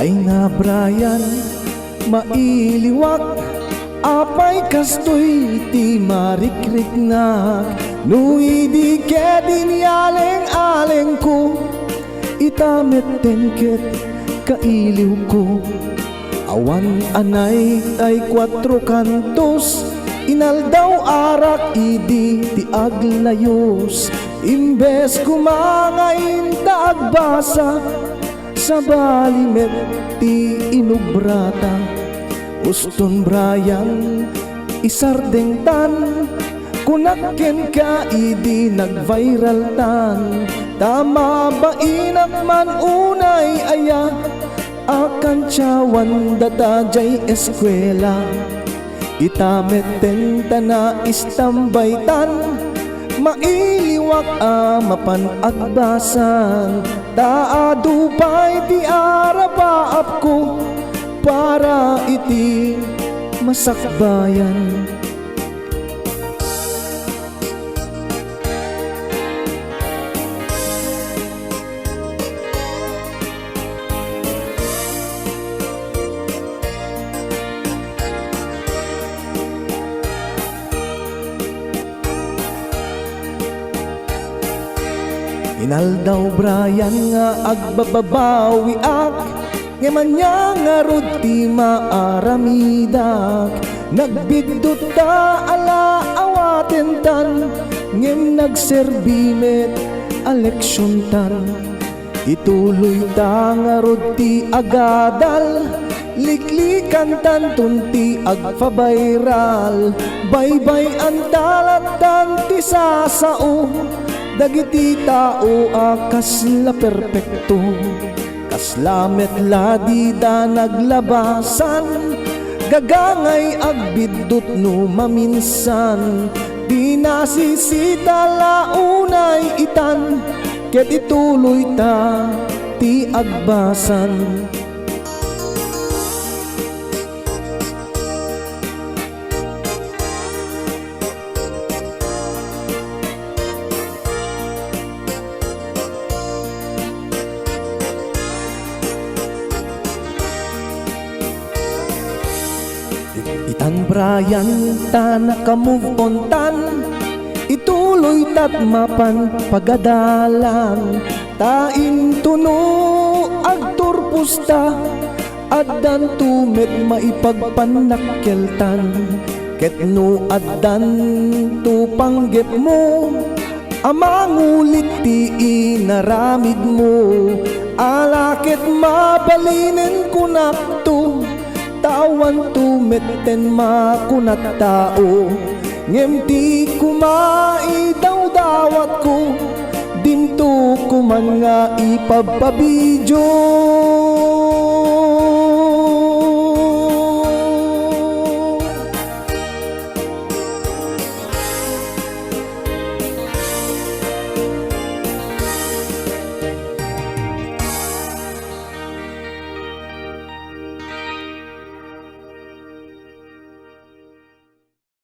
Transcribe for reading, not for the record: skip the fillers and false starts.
Ay nga Brian, mailiwak, apay kastoy ti marikriknak. Nui di kedin yaleng-aleng ko, itamet tenket kailiw ko. Awan anay ay 4 kantos, inaldaw arak idi ti aglayos. Imbes kumangain ta agbasa, sa balimet ti inubrata. Uston Brian, isardeng tan, kunakken ka idi nag-viral tan. Tama ba inak man unay aya, akan tiyawan data jay eskwela. Itamet tana istambay tan, mailiwak mapan agbasan. Taadupay ti arapaap ko, para iti masakbayan. Inaldaw Brian nga agbababawi ak, ngemanya nga rudi maaramidak. Nagbigdot ta ala awaten tan, ngem nagserbimet eleksyon tan. Ituloy ta nga rudi agadal, liklikan tan tunti agpabayral. Baybay antalat tan ti sasao, dagiti tao akas la perpekto. Kaslamet ladi da naglabasan, gagangay agbidot no maminsan. Di nasisita launay itan, ket ituloy ta ti agbasan. Itan Brian, ta naka-move on tan, ituloy tat mapan pagadalan. Tain tuno agturpusta, addan tumet maipagpanakkeltan. Ket no addan tu panggep mo, amangulit ti inaramid mo. Alaket mabalinen kunakto, tawan tumeten makunat tao. Ngem ti kumai daw dawat ko, dinto kuman nga ipabpabidyo.